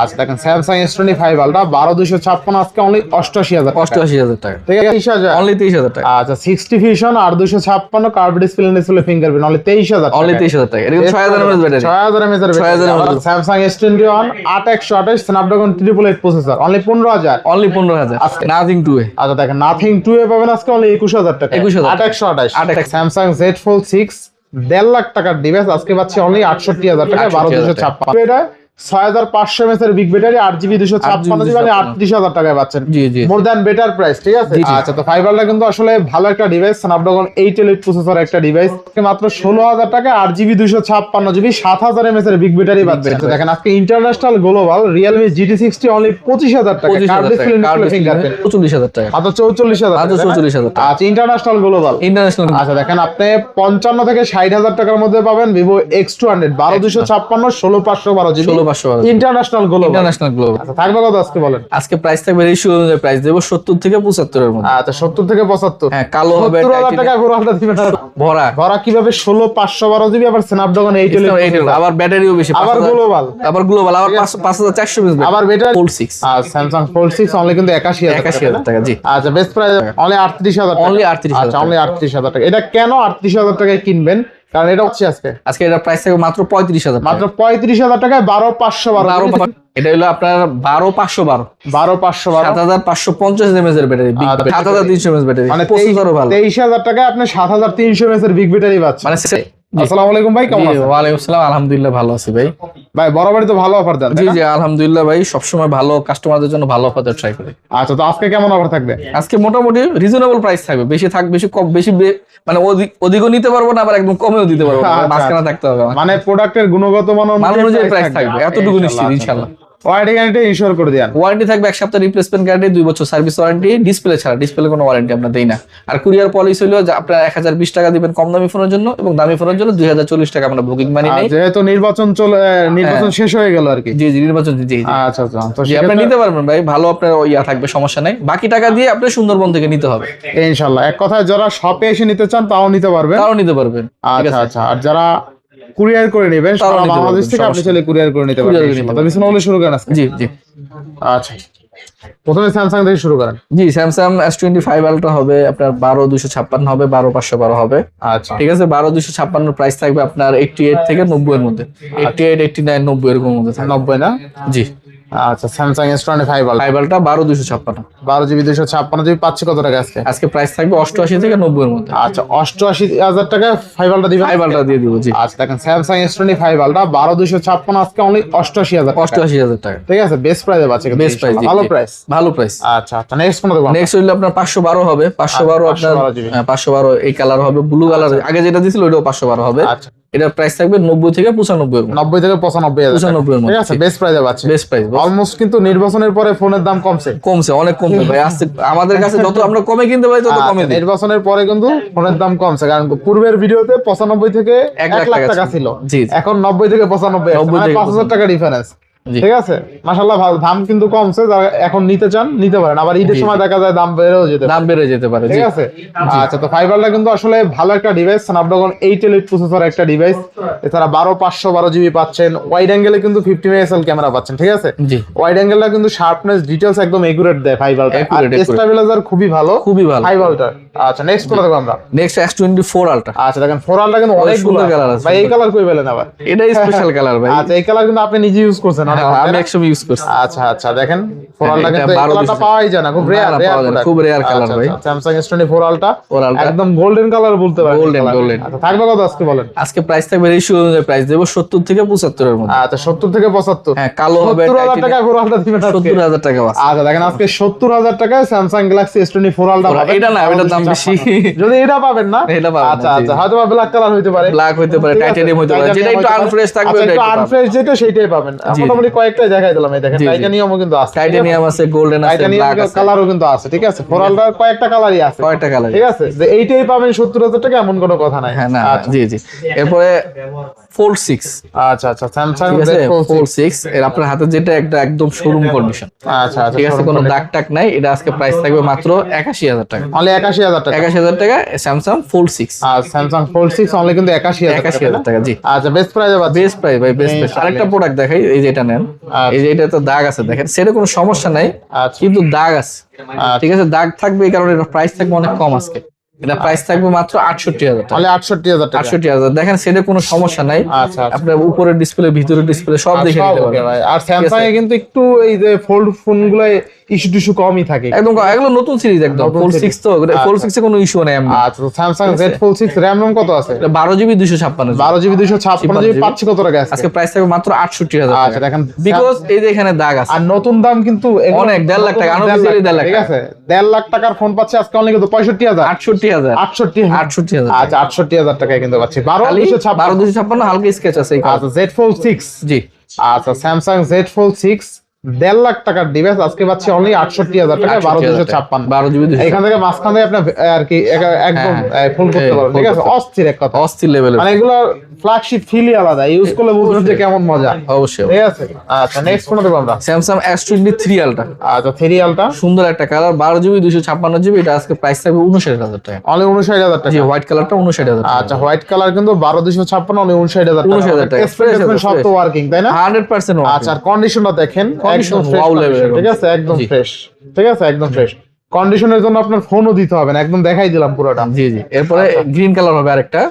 আচ্ছা দেখেন Samsung S25 ultra 12256 আজকে অনলি 88000 টাকা। 88000 টাকা, ঠিক আছে 30000 অনলি 23000 টাকা। আচ্ছা 60 ভিশন আর 256 curve display fingerprint only 23000 only 23000 টাকা। এটা 6000 mAh ব্যাটারি, 6000 mAh এর 6000 mAh। Samsung S21 8128 Snapdragon 888 processor only 15000, only 15000। Nothing to এ, আচ্ছা দেখেন নাথিং 2 এ পাবেন আজকে অনলি 21000 টাকা। 21000 8128 স্যামসাং Z Fold 6 1.5 লাখ টাকার ডিভাইস আজকে পাচ্ছি অনলি 68000 টাকা 12256। এটা 6500 mAh এর বিগ ব্যাটারি 8GB 256GB মানে 38000 টাকায় পাচ্ছেন। জি জি, মোর দ্যান বেটার প্রাইস। ঠিক আছে আচ্ছা তো ফাইবারটা কিন্তু আসলে ভালো একটা ডিভাইস, স্ন্যাপড্রাগন 888 প্রসেসর একটা ডিভাইস মাত্র 16000 টাকা 8GB 256GB 7000 mAh এর বিগ ব্যাটারি পাচ্ছেন। দেখেন আজকে international global Realme GT60 only 25000 টাকা কার্ভ ডিসপ্লে ফিঙ্গারপ্রিন্ট 44000 টাকা, মাত্র 44000 মাত্র 44000 টাকা। আচ্ছা ইন্টারন্যাশনাল গ্লোবাল। আচ্ছা দেখেন আপনি 55 থেকে 60000 টাকার মধ্যে পাবেন Vivo X200 12256 16512GB international global. আচ্ছা থাকবে কত আজকে বলেন? আজকে প্রাইস থাকবে রেশিও অনুযায়ী প্রাইস দেব 70 থেকে 75 এর মধ্যে। আচ্ছা 70 থেকে 75। হ্যাঁ কালো হবে 70000 টাকা ঘোরাটা দিবেন ভরা ভরা কিভাবে 16512GB আবার স্ন্যাপড্রাগন 888 আবার ব্যাটারিও বেশি, আবার গ্লোবাল আবার 5400 mAh আবার বেটার Fold 6। আর Samsung Fold 6 অনলি কিন্তু 81000 টাকা। জি আচ্ছা বেস্ট প্রাইস অনলি 38000 টাকা। অনলি 38000। আচ্ছা অনলি 38000 টাকা। এটা কেন 38000 টাকায় কিনবেন? কারণ এটা হচ্ছে আজকে এটা প্রাইস থাকবে মাত্র 35000 মাত্র 35000 টাকায় 12512। এটা হলো আপনার 12512 7550 mAh এর ব্যাটারি, 7300 mAh ব্যাটারি, মানে প্রসেসরও ভালো। 23000 টাকায় আপনি 7300 mAh এর বিগ ব্যাটারি পাচ্ছেন। মানে আসসালামু আলাইকুম ভাই, কেমন আছেন? ওয়ালাইকুম আসসালাম, আলহামদুলিল্লাহ ভালো আছি ভাই। ভাই বরাবরই তো ভালো অফার দেন। জি জি আলহামদুলিল্লাহ ভাই, সবসময় ভালো কাস্টমারদের জন্য ভালো অফার ট্রাই করি। আচ্ছা তো আজকে কেমন অফার থাকবে? আজকে মোটামুটি রিজনেবল প্রাইস থাকবে, বেশি বেশি কম বেশি মানে অধিকও নিতে পারবো না, আবার একদম কমেও দিতে পারবো না, মাঝখানে থাকতে হবে। মানে প্রোডাক্টের গুণগত মান অনুযায়ী প্রাইস থাকবে, এতটুকু নিশ্চিত ইনশাআল্লাহ। ওয়ারেন্টি গ্যারান্টি ইনশিওর করে দেন। ওয়ারেন্টি থাকবে 1 সপ্তাহ রিপ্লেসমেন্ট গ্যারান্টি, 2 বছর সার্ভিস ওয়ারেন্টি, ডিসপ্লে ছাড়া, ডিসপ্লে কোনো ওয়ারেন্টি আমরা দেই না। আর কুরিয়ার পলিসি হলো যে আপনারা 1020 টাকা দিবেন কম দামি ফোনের জন্য, এবং দামি ফোনের জন্য 2040 টাকা আমরা বুকিং মানি নেই। যেহেতু নির্বাচন শেষ হয়ে গেল আর কি। জি জি নির্বাচন, জি জি আচ্ছা আচ্ছা তো আপনি নিতে পারবেন ভাই, ভালো আপনার ইয়া থাকবে, সমস্যা নাই। বাকি টাকা দিয়ে আপনি সুন্দরবন থেকে নিতে হবে ইনশাআল্লাহ। এক কথায় যারা শপে এসে নিতে চান তাও নিতে পারবেন। আচ্ছা আচ্ছা। আর যারা কুরিয়ার করে নেবেন সারা বাংলাদেশ থেকে আপনি চাইলে কুরিয়ার করে নিতে পারবেন। তো বিসমিল্লাহ শুরু করেন আজকে। জি জি আচ্ছা প্রথমে স্যামসাং থেকে শুরু করেন। জি স্যামসাং S25 আলট্রা হবে আপনার 12256 হবে, 12512 হবে। আচ্ছা ঠিক আছে, 12256 প্রাইস থাকবে আপনার 88 থেকে 90 এর মধ্যে, 88 89 90 এরকম মধ্যে থাকবে। 90 না? জি আচ্ছা Samsung S25 ultra 12256 12GB 256GB পাচ্ছি কত টাকা আজকে? আজকে প্রাইস থাকবে 88 থেকে 90 এর মধ্যে। আচ্ছা 88000 টাকা 5 আলট্রা দিবেন? 5 আলট্রা দিয়ে দিব। জি আচ্ছা দেখেন স্যামসাং S25 আলট্রা 12256 আজকে অনলি 88000 টাকা। 88000 টাকা। ঠিক আছে বেস্ট প্রাইসে পাচ্ছি। বেস্ট প্রাইস, ভালো প্রাইস, ভালো প্রাইস। আচ্ছা আচ্ছা নেক্সট কোন দেখব? নেক্সট হলো আপনার 512 হবে, 512 আপনার 512 এই কালার হবে, ব্লু কালার। আগে যেটা দিছিল ওইটাও 512 হবে। আচ্ছা এটা প্রাইস থাকবে 90 থেকে 95 এর মধ্যে। 90 থেকে 95000 এর মধ্যে। ঠিক আছে বেস্ট প্রাইসে পাচ্ছি। বেস্ট প্রাইস অলমোস্ট কিন্তু নির্বাচনের পরে ফোনের দাম কমছে অনেক কমবে ভাই। আজকে আমাদের কাছে যত আমরা কমে কিনতে পারি তত কমে দিই। নির্বাচনের পরে কিন্তু ফোনের দাম কমছে, কারণ পূর্বের ভিডিওতে 95 থেকে 1 লাখ টাকা ছিল, এখন 90 থেকে 95, মানে 5000 টাকা ডিফারেন্স। ঠিক আছে মাশাআল্লাহ ভালো, দাম কিন্তু কমছে। যারা এখন নিতে চান নিতে পারেন, আবার ঈদের সময় দেখা যায় দাম বেড়ে যেতে পারে। ঠিক আছে আচ্ছা তো ফাইবারটা কিন্তু আসলে ভালো একটা ডিভাইস, স্ন্যাপড্রাগন 888 প্রসেসর একটা ডিভাইস। এছাড়া 12512GB পাচ্ছেন, ওয়াইড অ্যাঙ্গেলে কিন্তু 50 মেগাপিক্সেল ক্যামেরা পাচ্ছেন। ঠিক আছে ওয়াইড অ্যাঙ্গেলটা কিন্তু শার্পনেস ডিটেইলস একদম একুরেট দেয় ফাইবারটা, আর স্টেবিলাইজার খুবই ভালো ফাইবারটা। আচ্ছা নেক্সট কোনটা দেখব আমরা? Next S24 ultra. আচ্ছা দেখেন 4 আলট্রা কিন্তু অনেক সুন্দর কালার আছে ভাই। এই কালার কই পেলেন আবার? এটাই স্পেশাল কালার ভাই। আচ্ছা এই কালার কিন্তু আপনি নিজে ইউজ করছেন? আমি একসময় ইউজ করছি। আচ্ছা আচ্ছা দেখেন 4 আলট্রা কিন্তু এই কালারটা পাওয়াই যায় না, খুব রেয়ার কালার ভাই। স্যামসাং S24 আলট্রা একদম গোল্ডেন কালার বলতে পারেন। গোল্ডেন আচ্ছা থাকবে কত আজকে বলেন? আজকে প্রাইস থাকবে রেশিও অনুযায়ী প্রাইস দেব 70 থেকে 75 এর মধ্যে। আচ্ছা 70 থেকে 75। হ্যাঁ কালো হবে 70000 টাকা 4 আলট্রা দিবেন আজকে? 70000 টাকা আছে। আচ্ছা দেখেন আজকে 70000 টাকায় স্যামসাং গ্যালাক্সি S24 আলট্রা পাবেন। এটা না, এটার দাম বেশি। যদি এটা পাবেন না, এটা পাবেন। আচ্ছা আচ্ছা হয়তো ব্ল্যাক কালার হইতে পারে, টাইটানিয়াম হইতে পারে, যেটা একটু আনফ্রেশ থাকবে ওটা একটু আনফ্রেশ যেটা সেটাই পাবেন। মোটামুটি কয়েকটাই দেখাই দিলাম। এই দেখেন টাইটানিয়ামও কিন্তু আছে, টাইটানিয়াম আছে, গোল্ডেন আছে, ব্ল্যাক আছে, কালারও কিন্তু আছে। ঠিক আছে 4 আলট্রার কয়েকটা কালারই আছে, ঠিক আছে যে এইটাই পাবেন 70000 টাকা এমন কোনো কথা নাই। হ্যাঁ না জি জি। এরপরে Fold 6। আচ্ছা আচ্ছা স্যামসাং Fold 6 এর আপনার হাতে যেটা একদম শোরুম কন্ডিশন। আচ্ছা আচ্ছা ঠিক আছে কোনো দাগ টাক নাই। এটা আজকে প্রাইস থাকবে মাত্র 81000 টাকা। অনলি 81000 টাকা। 81000 টাকা স্যামসাং Fold 6। আর স্যামসাং Fold 6 অনলি কিন্তু 81000 টাকা। জি আচ্ছা বেস্ট প্রাইস আছে। বেস্ট প্রাইস ভাই, বেস্ট প্রাইস। আরেকটা প্রোডাক্ট দেখাই, এই যে এটা নেন, এই যে এটা তো দাগ আছে দেখেন, সেটা কোনো সমস্যা নাই, কিন্তু দাগ আছে, ঠিক আছে, দাগ থাকবে এই কারণে এটার প্রাইস থাকবে অনেক কম আজকে। এটা প্রাইস থাকবে মাত্র 68,000 টাকা। 68,000 দেখেন, সেটা কোনো সমস্যা নাই। আপনার উপরের ডিসপ্লে ভিতরের ডিসপ্লে সব দেখে নিতে পারবেন। আর স্যামসাং এ কিন্তু একটু এই যে ফোল্ড ফোন গুলো ইস্যু টিস্যু কমই থাকে একদম, এগুলো নতুন সিরিজ একদম, ফোল্ড 6 তো, ফোল্ড 6 এ কোনো ইস্যু নাই এমনি। আচ্ছা, Samsung Z Fold 6 RAM ROM কত আছে? 12GB 256, 12GB 256GB পাচ্ছি কত টাকা আজকে প্রাইস থাকবে মাত্র 68,000 টাকা। আচ্ছা দেখেন, বিকজ এই যে এখানে দাগ আছে, আর নতুন দাম কিন্তু অনেক 1.5 লাখ টাকা, আনঅফিশিয়ালি 1.5 লাখ, ঠিক আছে, 1.5 লাখ টাকার ফোন পাচ্ছি আজকে অনলি কিন্তু 65,000, 68,000, 68,000। আচ্ছা 68,000 টাকায় কিন্তু পাচ্ছি 12,256 হালকা স্কেচ আছে। আচ্ছা Z Fold 6, জি আচ্ছা স্যামসাং Z Fold 6 1.5 লাখ টাকার ডিভাইস আজকে পাচ্ছি অনলি 68,000 টাকা, 12,256। এখান থেকে মাঝখান থেকে আপনি আর কি একদম ফুল করতে পারবেন, ঠিক আছে, অস্থির এক কথা, অস্থির লেভেল, মানে এগুলো ফ্ল্যাগশিপ ফিলই আলাদা, ইউজ করলে বুঝবেন যে কেমন মজা। অবশ্যই, ঠিক আছে। আচ্ছা নেক্সট কোনটা দেব আমরা? Samsung S23 ultra. আচ্ছা 3 আলট্রা, সুন্দর একটা কালার, 12GB 256GB, এটা আজকে প্রাইস থাকবে 59,000 টাকা, অনলি 59,000 টাকা। জি, হোয়াইট কালারটা 59,000 টাকা। আচ্ছা হোয়াইট কালার কিন্তু 12,256 অনলি 59,000 টাকা। 59,000 টাকা, সব তো ওয়ার্কিং, তাই না? 100% আচ্ছা, আর কন্ডিশনটা দেখেন, একদম ফ্রেশ, ঠিক আছে, একদম ফ্রেশ, ঠিক আছে, একদম ফ্রেশ। কন্ডিশনের জন্য আপনার ফোনও দিতে হবে না, একদম দেখাই দিলাম পুরোটা। জি জি। এরপরে গ্রিন কালার হবে আরেকটা,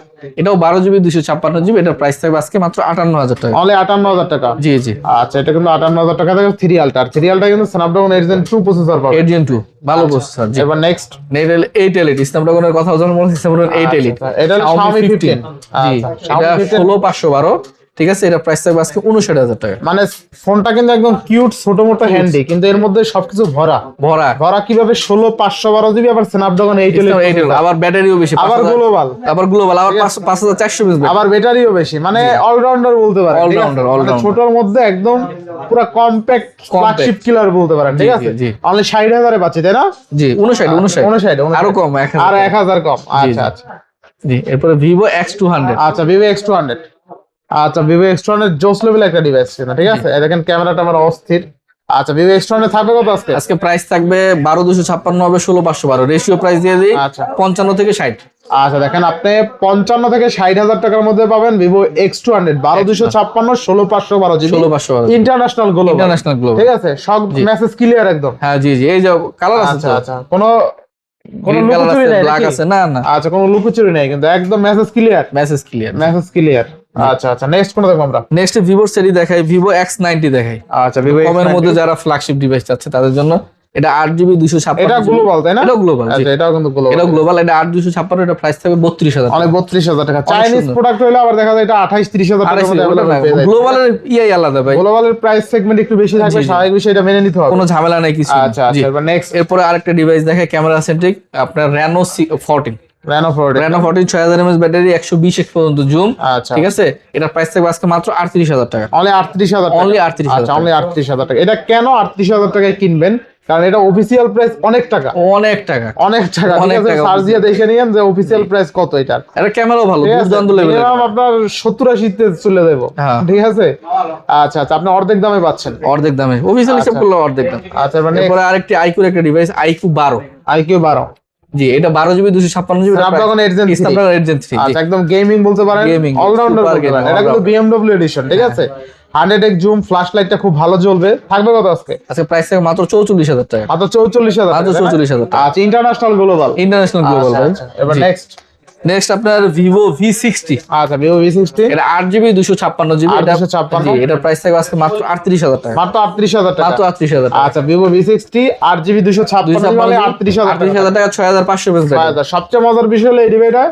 এটাও 12GB 256GB, এটার প্রাইস থাকবে আজকে মাত্র 58,000 টাকা, অনলি 58,000 টাকা। জি জি। আচ্ছা এটা কিন্তু 58,000 টাকা থেকে 3 আলট্রা, আর 3 আলট্রা কিন্তু স্ন্যাপড্রাগন 8 Gen 2 প্রসেসর পাবে, 8 Gen 2 ভালো প্রসেসর। জি, এবার নেক্সট নেটেল 8 Elite, স্ন্যাপড্রাগনের কথা যখন বলছি, স্ন্যাপড্রাগন 8 Elite, এটা হলো Xiaomi 15। জি, এটা 16512, ঠিক আছে, এটা প্রাইস থাকবে আজকে 59,000 টাকা। মানে ফোনটা কিন্তু একদম কিউট, ছোট মোটো হ্যান্ডি, কিন্তু এর মধ্যে সবকিছু ভরা ভরা ভরা কিভাবে 16512GB, আবার স্ন্যাপড্রাগন 8 Elite, আবার ব্যাটারিও বেশি, আবার গ্লোবাল, আবার 5400 mAh, আবার ব্যাটারিও বেশি, মানে অলরাউন্ডার বলতে পারেন, অলরাউন্ডার, অলরাউন্ডার, ছোটর মধ্যে একদম পুরো কম্প্যাক্ট ফ্ল্যাগশিপ কিলার বলতে পারেন, ঠিক আছে। অনলি 60,000 এ পাচ্ছি, তাই না? জি 59 আরো কম, আর 1000 কম। আচ্ছা আচ্ছা জি। এরপরে Vivo X200। আচ্ছা Vivo X200, আচ্ছা Vivo X200 জোস লেভেল একটা ডিভাইস ছিল, ঠিক আছে, দেখেন ক্যামেরাটা আমার অস্থির। আচ্ছা Vivo X200 থাকবে কত আজকে? আজকে প্রাইস থাকবে 12,256 হবে, 16,512, রেশিও প্রাইস দিয়ে দিই 55 থেকে 60। আচ্ছা দেখেন, আপনি 55 থেকে 60,000 টাকার মধ্যে পাবেন Vivo X200, 12,256, 16,512GB, 16,512, international global, ঠিক আছে, সব মেসেজ ক্লিয়ার একদম। হ্যাঁ জি জি। এই যে কালার আছে, আচ্ছা আচ্ছা, কোনো লুকোচুরি নাই, ব্ল্যাক আছে, না না, আচ্ছা কোনো লুকোচুরি নাই, কিন্তু একদম মেসেজ ক্লিয়ার, মেসেজ ক্লিয়ার। আচ্ছা আচ্ছা নেক্সট কোন দেখব আমরা? নেক্সট Vivo সেরি দেখাই, Vivo X90 দেখাই। আচ্ছা Vivo কমের মধ্যে যারা ফ্ল্যাগশিপ ডিভাইস চাচ্ছে তাদের জন্য, এটা 8GB 256, এটা গ্লোবাল, তাই না? এটা গ্লোবাল, আচ্ছা এটাও কিন্তু গ্লোবাল, এটা গ্লোবাল, এটা 8,256, এটা প্রাইস থাকবে 32,000 অনেক 32,000 টাকা। চাইনিজ প্রোডাক্ট হইলে আবার দেখা যায় এটা 28-30,000 টাকার মধ্যে अवेलेबल পেয়ে যায়। গ্লোবালের ইআই আলাদা ভাই, গ্লোবালের প্রাইস সেগমেন্ট একটু বেশি থাকবে, স্বাভাবিক বিষয়, এটা মেনে নিতে হবে, কোনো ঝামেলা নাই কিছু। আচ্ছা আচ্ছা এবার নেক্সট। এরপরে আরেকটা ডিভাইস দেখাই, ক্যামেরা সেন্ট্রিক, আপনার Reno 14, Reno 14 6000 mAh battery, 120x পর্যন্ত জুম, আচ্ছা ঠিক আছে, এটা প্রাইস থাকবে আজকে মাত্র 38,000 টাকা, অনলি 38,000 টাকা, অনলি 38,000 আচ্ছা অনলি 38,000 টাকা। এটা কেন 38,000 টাকায় কিনবেন? কারণ এটা অফিশিয়াল প্রাইস অনেক টাকা, অনেক টাকা, অনেক টাকা, ঠিক আছে, সার্চ দিয়ে দেখে নিয়েন যে অফিশিয়াল প্রাইস কত এটার। এটা ক্যামেরাও ভালো, দুর্দান্ত লেভেল, মিনিমাম আপনার 70-80 তে চলে যাবো, ঠিক আছে। আচ্ছা আচ্ছা, আপনি অর্ধেক দামে পাচ্ছেন, অর্ধেক দামে, অফিশিয়াল হিসাব করলে অর্ধেক দাম। আচ্ছা মানে এরপরে আরেকটি আইকিউর একটা ডিভাইস, IQ 12। জি, এটা 12GB 256GB, স্ন্যাপড্রাগন 8 Gen 3। আচ্ছা একদম গেমিং বলতে পারেন, অলরাউন্ডার বলতে পারেন, এটা কিন্তু BMW এডিশন, ঠিক আছে। 100x জুম, ফ্ল্যাশ লাইটটা খুব ভালো জ্বলবে। থাকবে কত আজকে? আজকে প্রাইস থাকবে মাত্র 44,000 টাকা, মাত্র 44,000, মাত্র 44,000 টাকা। আচ্ছা ইন্টারন্যাশনাল গ্লোবাল, ভাই। এবার নেক্সট আপনার Vivo V60। আচ্ছা Vivo V60, এটা 8GB 256GB, এটা প্রাইস থাকবে আজকে মাত্র 38,000 টাকা, মাত্র 38,000 টাকা, মাত্র 38,000 টাকা। আচ্ছা Vivo V60 8GB 256 মানে 38,000 টাকা, 6500 mAh। সবচেয়ে মজার বিষয় হলো এই ডিভাইসটা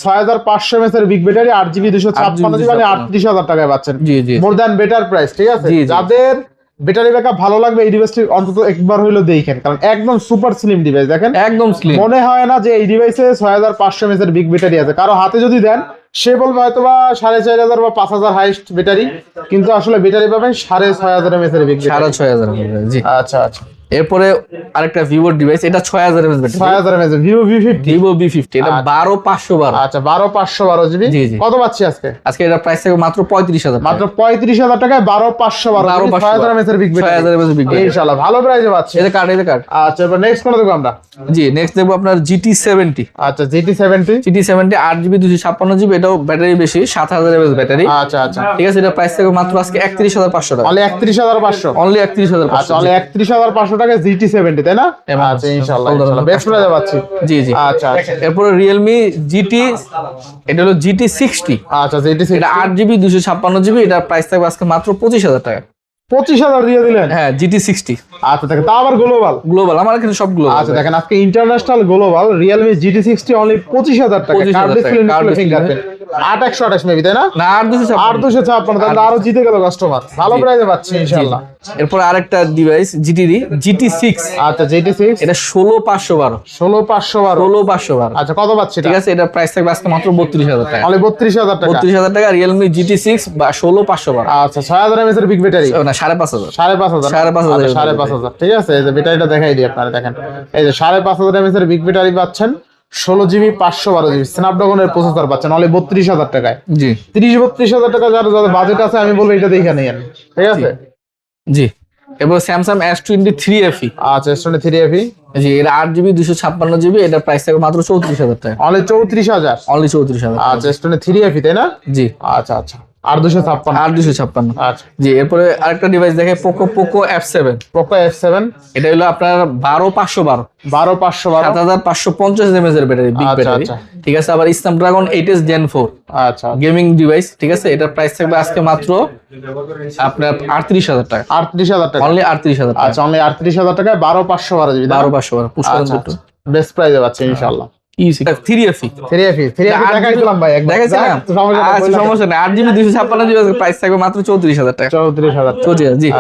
6500 mAh এর বিগ ব্যাটারি, 8GB 256 মানে 38,000 টাকায় পাচ্ছেন। জি জি, মোর দ্যান বেটার প্রাইস, ঠিক আছে। যাদের ব্যাটারি ব্যাকআপ ভালো লাগবে এই ডিভাইসটি অন্তত একবার হইলো দেখেন, কারণ একদম সুপার স্লিম ডিভাইস, দেখেন একদম স্লিম, মনে হয় না যে এই ডিভাইসে 6500 mAh এর বিগ ব্যাটারি আছে। কারো হাতে যদি দেন সে বলবে হয়তো বা 4,500 বা 5,000 হাইস্ট ব্যাটারি, কিন্তু আসলে ব্যাটারি পাবেন 6,500 mAh এর বিগ ব্যাটারি, 6,500। জি আচ্ছা আচ্ছা এরপরে আরেকটা ভিভোর ডিভাইস, এটা 6000 mAh battery, 6000 mAh Vivo V50, Vivo V50, এটা 12512। আচ্ছা 12512 জিবি। জি জি। কত পাচ্ছি আজকে? আজকে এটা প্রাইস থাকবে মাত্র 35000, মাত্র 35000 টাকায় 12512 6000 mAh big battery, 6000 mAh big battery, ইনশাআল্লাহ ভালো প্রাইসে পাচ্ছি। এটা কার্ড, এটা কার্ড। আচ্ছা এবার নেক্সট কোন দেখব আমরা? জি, নেক্সট দেখবো আপনার GT70। আচ্ছা GT70, 8GB 256GB, এটাও ব্যাটারি বেশি, 7000 mAh ব্যাটারি। আচ্ছা আচ্ছা ঠিক আছে, এটা প্রাইস থাকবে মাত্র আজকে 31500 টাকা, অনলি 31500, অনলি 31500। আচ্ছা অনলি 31500 টাকায় GT70, তাই না? আচ্ছা ইনশাআল্লাহ বেস্ট প্রাইসে পাচ্ছি। জি জি। আচ্ছা আচ্ছা এরপরে Realme GT, এটা হলো GT60। আচ্ছা GT60, এটা 8GB 256GB, এটা প্রাইস থাকবে আজকে মাত্র 25000 টাকা। 25000 দিয়ে দিলেন? হ্যাঁ, GT60। আচ্ছা দেখেন, তা আবার গ্লোবাল। গ্লোবাল, আমার এখানে সব গ্লোবাল। আচ্ছা দেখেন, আজকে international global Realme GT60 only 25000 টাকা, 25000 কার্ড ডিসপ্লে টাকা, কার্ড ফিঙ্গারপ্রিন্ট, 8128 মেবি, তাই না? না, 8256, তাহলে আরো জিতে গেল কাস্টমার, ভালো প্রাইসে পাচ্ছি ইনশাআল্লাহ। এরপর আরেকটা ডিভাইস GT6। আচ্ছা GT6, এটা 16512, 16512। আচ্ছা কত পাচ্ছি? ঠিক আছে, এটা প্রাইস থাকবে আজকে মাত্র 32000 টাকা, অনলি 32000 টাকা, 32000 টাকা Realme GT6 বা 16512। আচ্ছা 6000 mAh এর বিগ ব্যাটারি, না 5500, 5500, 5500। ঠিক আছে, এই যে ব্যাটারিটা দেখাই দিই আপনারা, দেখেন এই যে 5500 mAh এর বিগ ব্যাটারি পাচ্ছেন, 16GB 512GB স্ন্যাপড্রাগনের প্রসেসর পাচ্ছেন অনলি 32000 টাকায়। জি, 30-32 টাকা যাদের যাদের বাজেট আছে, আমি বলবো এটা দেখে নেন, ঠিক আছে? জি। এবার Samsung S23 FE। আচ্ছা S23 FE, জি, এটা 8GB 256GB, এটা প্রাইস থাকবে মাত্র 34000 টাকা, অনলি 34000, অনলি 34000। আচ্ছা S23 FE, তাই না? জি, আচ্ছা আচ্ছা, আর 256। 256। আচ্ছা জি, এরপরে আরেকটা ডিভাইস দেখে পোকো F7। পোকো F7, এটা হলো আপনার 12512, 12512, 7550 mAh এর ব্যাটারি, বিগ আচ্ছা, ব্যাটারি। আচ্ছা। ঠিক আছে, আবার Snapdragon 8s Gen 4 আচ্ছা গেমিং ডিভাইস। ঠিক আছে, এটা প্রাইস থাকবে আজকে মাত্র আপনার 38000 টাকা, 38000 টাকা, অনলি 38000 টাকা, আচ্ছা অনলি 38000 টাকায় 12512 জিবি, 12512 পুশ করেন দুটো। বেস্ট প্রাইসে পাচ্ছি ইনশাআল্লাহ। 3FE 3FE দেখাইছিলাম ভাই, একদম দেখাইছিলাম, সমস্যা নেই। 8GB 256GB প্রাইস থাকবে মাত্র 34000 টাকা, 34000। জি।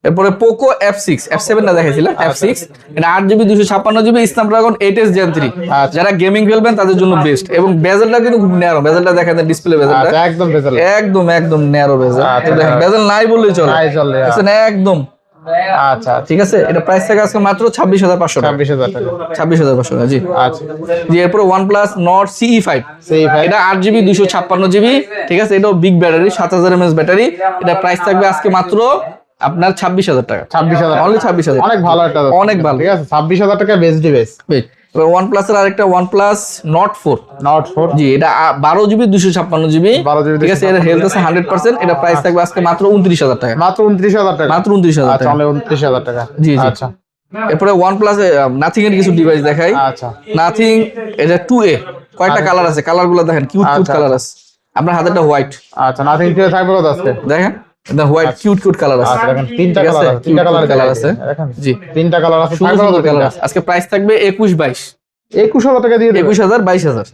এরপরে পোকো F7 না দেখাইছিলাম, F6, এটা 8GB 256GB Snapdragon 8s Gen 3। যারা গেমিং খেলবেন তাদের জন্য বেস্ট, এবং বেজেলটা কিন্তু খুব ন্যারো, বেজেলটা দেখেন, ডিসপ্লে বেজেলটা একদম বেজেল, একদম ন্যারো বেজেল, দেখেন বেজেল নাই বললেই চলে, দেখছেন একদম। আচ্ছা ঠিক আছে, এটা প্রাইস থাকে আজকে মাত্র 26500 টাকা, 26000 টাকা, 26500 টাকা। জি আচ্ছা জি। এরপর OnePlus Nord CE5, এটা 8GB 256GB। ঠিক আছে, এটাও বিগ ব্যাটারি, 7000 mAh ব্যাটারি, এটা প্রাইস থাকবে আজকে মাত্র আপনার 26000 টাকা, 26000, অনলি 26000। অনেক ভালো একটা, অনেক ভালো। ঠিক আছে 26000 টাকা বেস্ট ডিভাইস। এবার OnePlus এর আরেকটা OnePlus Nord 4, জি, এটা 12GB 256GB। ঠিক আছে, এর হেলথ আছে 100%, এটা প্রাইস থাকবে আজকে মাত্র 29000 টাকা, মাত্র 29000 টাকা, মাত্র 29000 আচ্ছা টাকা, অনলি 29000 টাকা। জি জি। আচ্ছা এরপরে OnePlus নাথিং এর কিছু ডিভাইস দেখাই। আচ্ছা নাথিং, এটা 2A, কয়টা কালার আছে, কালারগুলো দেখেন, কিউট কালার আছে। আপনার হাতেরটা হোয়াইট, আচ্ছা নাথিং দিয়ে থাকবে কত আজকে? দেখেন এটা হোয়াইট, কিউট কালার আছে। আচ্ছা দেখেন তিনটা ঠিক আছে, কালার, তিনটা কালার আছে। দেখেন জি, তিনটা কালার আছে, সুন্দর সুন্দর কালার আছে। আজকে প্রাইস থাকবে 21-22, 21000 টাকা দিয়ে দেবেন, 21000 22000,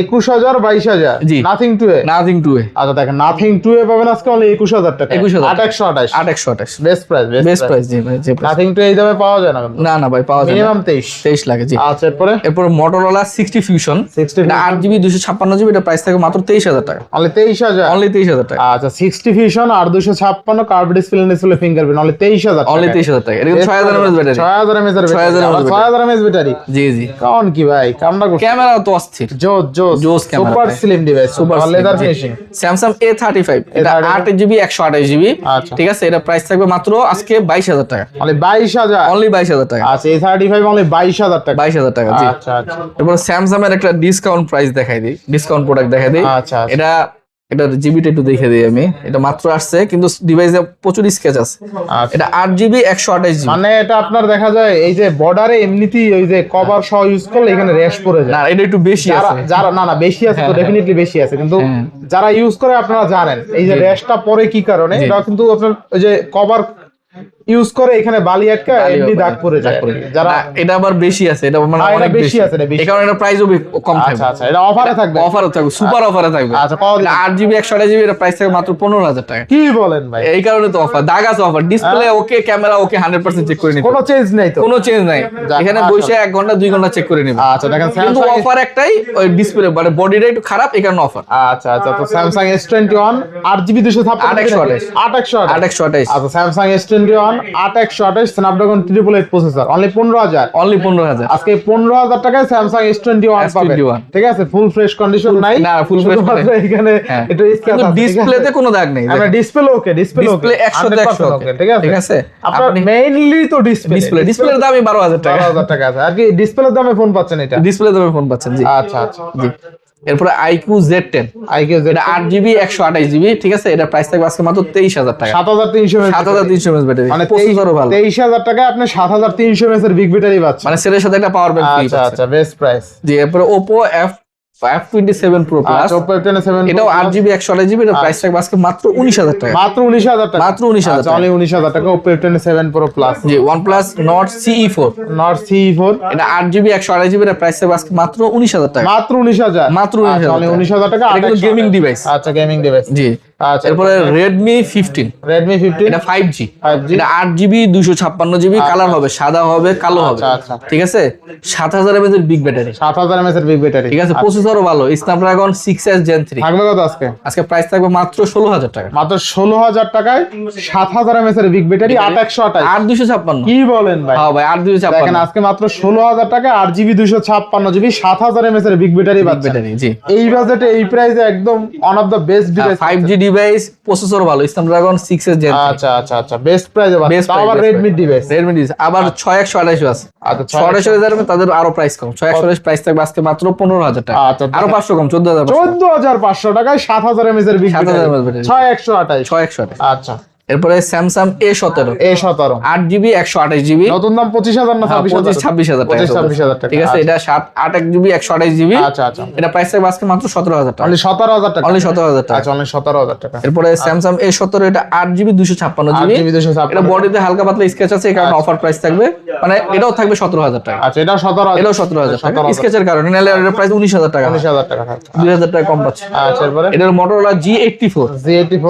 21000 22000। জি। নাথিং 2A, নাথিং 2A, আচ্ছা দেখেন নাথিং 2A পাবেন আজকে অনলি 21000 টাকা, 21000, 8128, 8128 বেস্ট প্রাইস, বেস্ট প্রাইস। জি ভাই, যে নাথিং 2A এই দামে পাওয়া যায় না, না না ভাই, পাওয়া যায় না, মিনিমাম 23 লাগে। জি, আচ্ছা এরপর Motorola 60 Fusion, 60 এটা 8GB 256GB, এটা প্রাইস থাকে মাত্র 23000 টাকা, অনলি 23000, অনলি 23000 টাকা, আচ্ছা 60 ফিউশন আর 256 curve display fingerprint only 23000 only 23000 টাকা। এটা কিন্তু 6000 mAh ব্যাটারি, 6000 mAh এর 6000 mAh ব্যাটারি। জি জি। কোন কি ভাই, কামনা করছে, ক্যামেরা তো অস্থির, জোস camera, super slim device, super leather finishing. Samsung A35, এটা 8GB 128GB। আচ্ছা ঠিক আছে, এটা প্রাইস থাকবে মাত্র আজকে 22000 টাকা, অনলি 22000, অনলি 22000 টাকা, আচ্ছা A35 অনলি 22000 টাকা, 22000 টাকা। জি। আচ্ছা আচ্ছা এরপর Samsung এর একটা ডিসকাউন্ট প্রাইস দেখাই দিই, ডিসকাউন্ট প্রোডাক্ট দেখাই দিই। আচ্ছা এটা জিবিটা একটু দেখে দিই আমি, এটা মাত্র আসছে কিন্তু ডিভাইসে প্রচুর স্কেচ আছে। আচ্ছা। এটা 8GB 128GB, মানে এটা আপনার দেখা যায় এই যে বর্ডারে এমনিতেই ওই যে কভার সহ ইউজ করলে এখানে র্যাশ পড়ে যায়। না এটা একটু বেশি আছে, যারা না বেশি আছে তো ডেফিনেটলি বেশি আছে, কিন্তু যারা ইউজ করে আপনারা জানেন এই যে র্যাশটা পরে কি কারণে, এটা কিন্তু আপনার ওই যে কভার ইউজ করে এখানে বালি আটকা এমনি দাগ পড়ে যায়। যারা এটা আবার বেশি আছে, এটা মানে এটা অনেক বেশি আছে, এটা বেশি। এই কারণে এটা প্রাইসও কম থাকবে। আচ্ছা আচ্ছা, এটা অফারে থাকবে, অফারে থাকবে, সুপার অফারে থাকবে। আচ্ছা কত দিন? 8GB 128GB, এটা প্রাইস থাকবে মাত্র 15000 টাকা। কি বলেন ভাই, এই কারণে তো অফার, দাগ আছে offer, display okay, camera okay, 100% check করে নিবে, কোনো চেঞ্জ নাই তো, কোনো চেঞ্জ নাই, এখানে বসে 1 ঘন্টা 2 ঘন্টা চেক করে নিবে। আচ্ছা দেখেন কিন্তু স্যামসাং, অফার একটাই, ওই ডিসপ্লে মানে বডিটা একটু খারাপ, এই কারণে অফার। আচ্ছা আচ্ছা, তো স্যামসাং S21 8GB 256 828 828 828 আচ্ছা Samsung S21 One 8128 Snapdragon 888 processor only 15000 আজকে 15000 টাকায় Samsung S21 পাবেন ঠিক আছে ফুল ফ্রেশ কন্ডিশন নাই না ফুল ফ্রেশ এখানে একটু স্ক্র্যাচ আছে ডিসপ্লেতে কোনো দাগ নেই আমরা ডিসপ্লে ওকে ডিসপ্লে 100 ওকে ঠিক আছে আপনার মেইনলি তো ডিসপ্লের দামই 12000 টাকা 12000 টাকা আছে আর কি ডিসপ্লের দামে ফোন পাচ্ছেন এটা ডিসপ্লের দামে ফোন পাচ্ছেন জি আচ্ছা আচ্ছা জি এরপরে IQ Z10 এটা 8GB 128GB ঠিক আছে এটা প্রাইস থাকবে আজকে মাত্র 23000 টাকা 7300 mAh ব্যাটারি মানে প্রসেসরও ভালো 23000 টাকায় আপনি 7300 mAh এর বিগ ব্যাটারি পাচ্ছেন মানে সেটার সাথে একটা পাওয়ার ব্যাংক ফ্রি আচ্ছা আচ্ছা বেস্ট প্রাইস জি এরপরে Oppo F27 Pro Plus Oppo F27 এটাও 8GB 128GB এর প্রাইস থাকবে আজকে মাত্র 19000 টাকা মাত্র 19000 টাকা মাত্র 19000 আচ্ছা অনলি 19000 টাকা Oppo F27 Pro Plus জি OnePlus Nord CE4 এটা 8GB 128GB এর প্রাইস থাকবে আজকে মাত্র 19000 টাকা মাত্র 19000 মাত্র 19000 অনলি 19000 টাকা এটা গেমিং ডিভাইস আচ্ছা গেমিং ডিভাইস জি আচ্ছা এরপরে Redmi 15 এটা 5G এটা 8GB 256GB কালার হবে সাদা হবে কালো হবে আচ্ছা ঠিক আছে 7000 mAh এর বিগ ব্যাটারি 7000 mAh এর বিগ ব্যাটারি ঠিক আছে প্রসেসরও ভালো Snapdragon 6S Gen 3 থাকবে কত আজকে প্রাইস থাকবে মাত্র 16000 টাকা মাত্র 16000 টাকায় 7000 mAh এর বিগ ব্যাটারি 8128 8256 কি বলেন ভাই হ্যাঁ ভাই 8256 দেখেন আজকে মাত্র 16000 টাকা 8GB 256GB 7000 mAh এর বিগ ব্যাটারি পাচ্ছেন জি এই বাজেটে এই প্রাইসে একদম one of the best device 5G device processor ভালো Snapdragon 6S Gen 3 আচ্ছা বেস্ট প্রাইসে পাচ্ছেন আবার Redmi ডিভাইস আবার 6128 আছে আচ্ছা 6128 তাদের আরো প্রাইস কম 6128 প্রাইস থাকবে আজকে মাত্র 15000 টাকা আরো 500 কম 14500 টাকায় 7000 mAh এর বিগ ব্যাটারি 6128 আচ্ছা এরপরে Samsung A17 8GB 128GB নতুন দাম 25000 না 26000 টাকা 26000 টাকা ঠিক আছে এটা 8GB 128GB আচ্ছা এটা প্রাইস থাকবে আজকে মাত্র 17000 টাকা অনলি 17000 টাকা অনলি 17000 টাকা আচ্ছা অনলি 17000 টাকা এরপরে Samsung A17 এটা 8GB 256GB এটা বডিতে হালকা পাতলা স্কেচ আছে এই কারণে অফার প্রাইস থাকবে মানে এটাও থাকবে 17000 টাকা আচ্ছা এটাও 17000 টাকা স্কেচের কারণে নালে এর প্রাইস 19000 টাকা 2000 টাকা কম পাচ্ছে আচ্ছা এরপরে এটার Motorola G84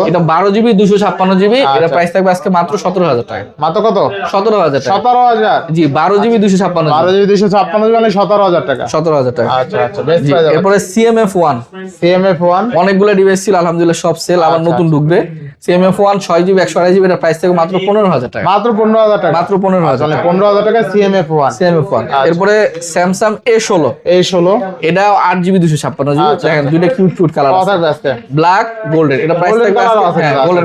এটা 12GB 256GB এটা প্রাইস থাকবে আজকে মাত্র 17000 টাকা মাত্র কত 17000 টাকা 17000 জি 12GB 256 12GB 256 মানে 17000 টাকা 17000 টাকা আচ্ছা বেস্ট প্রাইস এরপরে CMF1 অনেকগুলো ডিভাইস ছিল আলহামদুলিল্লাহ সব সেল আবার নতুন ঢুকবে CMF1 6GB 128GB এর প্রাইস থেকে মাত্র 15000 টাকা মাত্র 15000 টাকা মাত্র 15000 মানে 15000 টাকা CMF1 এরপরে Samsung A16 এটা 8GB 256GB দেখেন দুইটা কিউট কালার আছে ব্ল্যাক গোল্ডেন এটা প্রাইস থাকবে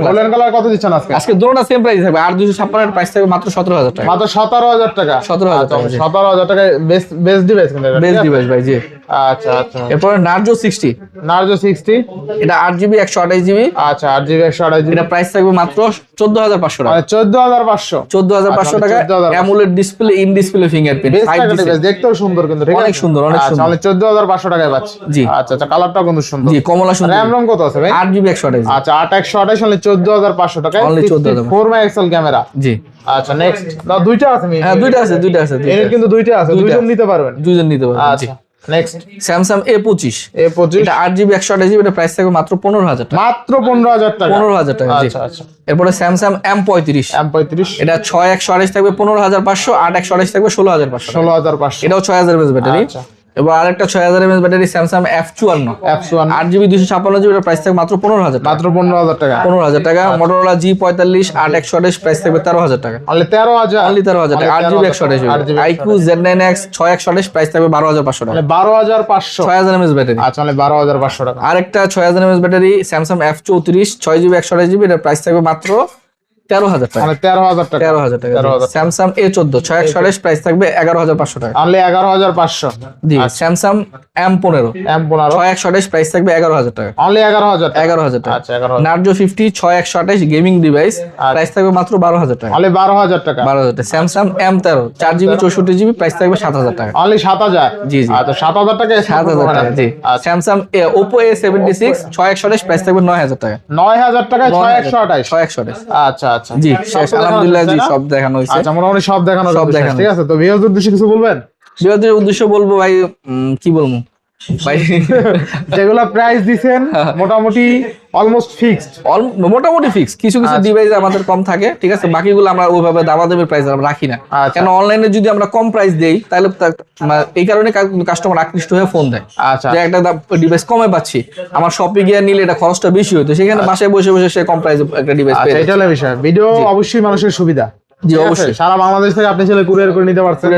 গোল্ডেন কালার কত দিচ্ছেন আজকে দুটোটা সেম প্রাইস থাকবে 8256 এর প্রাইস থাকবে মাত্র 17000 টাকা মাত্র 17000 টাকা 17000 টাকা বেস্ট ডিভাইস বেস্ট ডিভাইস ভাই জি আচ্ছা এরপর Narzo 60 এটা 8GB 128GB আচ্ছা 8GB 128GB এটা প্রাইস থাকবে মাত্র 14500 টাকা 14500 টাকা AMOLED display in display fingerprint দেখতেও সুন্দর কিন্তু অনেক সুন্দর তাহলে 14500 টাকায় পাচ্ছি জি আচ্ছা কালারটা কিন্তু সুন্দর জি কমলা সুন্দর RAM ROM কত আছে ভাই 8GB 128 আচ্ছা 8128 হলে 14500 টাকায় 4 মেগাপিক্সেল ক্যামেরা জি আচ্ছা নেক্সট দুইটা আছে হ্যাঁ দুইটা আছে এর কিন্তু দুইটা আছে দুইজন নিতে পারবেন আচ্ছা নেক্সট Samsung A25 এটা 8GB 128GB এটা প্রাইস থাকবে মাত্র 15000 টাকা মাত্র 15000 টাকা 15000 টাকা আচ্ছা এরপরে Samsung M35 এটা 6128 থাকবে 15500 8128 থাকবে 16500 এটাও 6000 mAh ব্যাটারি এবার আরেকটা 6000 mAh battery Samsung F54 8GB 256GB এর প্রাইস থাকবে মাত্র 15000 টাকা মাত্র 15000 টাকা Motorola G45 8128 প্রাইস থাকবে 13000 টাকা অনলি 13000 টাকা 8GB 128GB IQ Z9X 6128 price থাকবে 12500 টাকা 12500 6000 mAh ব্যাটারি আচ্ছা অনলি 12500 টাকা আরেকটা 6000 mAh battery Samsung F34 6GB 128GB এর প্রাইস থাকবে মাত্র 13000 টাকা মানে 13000 টাকা 13000 টাকা Samsung A14 628 প্রাইস থাকবে 11500 টাকা অনলি 11500 জি Samsung M15 628 প্রাইস থাকবে 11000 টাকা অনলি 11000 টাকা আচ্ছা 11000 Narzo 50 628 গেমিং ডিভাইস প্রাইস থাকবে মাত্র 12000 টাকা অনলি 12000 টাকা 12000 টাকা Samsung M13 4GB 64GB price থাকবে 7000 টাকা অনলি 7000 জি আচ্ছা 7000 টাকা 7000 টাকা জি Samsung Oppo A76 628 প্রাইস থাকবে 9000 টাকা 9000 টাকা 628 আচ্ছা জি আলহামদুলিল্লাহ জি সব দেখানো হয়েছে আচ্ছা মোটামুটি সব দেখানো ঠিক আছে তো ভিউয়ারদের উদ্দেশ্যে কিছু বলবেন ভিউয়ারদের উদ্দেশ্যে বলবো ভাই কি বলবো ভাই যেগুলা প্রাইস দিবেন মোটামুটি অলমোস্ট ফিক্সড মোটামুটি ফিক্স কিছু ডিভাইস আমাদের কম থাকে ঠিক আছে বাকিগুলো আমরা ওইভাবে দামাদামি প্রাইস আমরা রাখি না কারণ অনলাইনে যদি আমরা কম প্রাইস দেই তাহলে এই কারণে কাস্টমার আকৃষ্ট হয়ে ফোন দেয় আচ্ছা যে একটা ডিভাইস কমে পাচ্ছি আমার শপে গিয়ে নিলে এটা খরচটা বেশি হতো সেখানে বাসায় বসে সে কম প্রাইসে একটা ডিভাইস আচ্ছা এটা হলো বিষয় ভিডিও অবশ্যই মানুষের সুবিধা জি অবশ্যই, সারা বাংলাদেশ থেকে আপনি ছেলে কুরিয়ার করে নিতে পারছেন,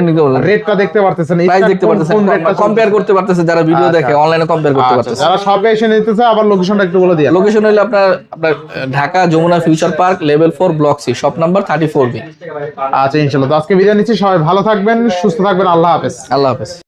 রেটটা দেখতে পারতেছেন, প্রাইস দেখতে পারতেছেন, কম্পেয়ার করতে পারতেছেন, যারা ভিডিও দেখে অনলাইনে কম্পেয়ার করতে পারতেছে। যারা শপে এসে নিতে চায় আবার লোকেশনটা একটু বলে দিই। লোকেশন হলো আপনার Dhaka Jamuna future park level 4 block C shop number 34B। আচ্ছা ইনশাআল্লাহ। তো আজকে বিদায় নিচ্ছি, সবাই ভালো থাকবেন, সুস্থ থাকবেন, আল্লাহ হাফেজ। আল্লাহ হাফেজ।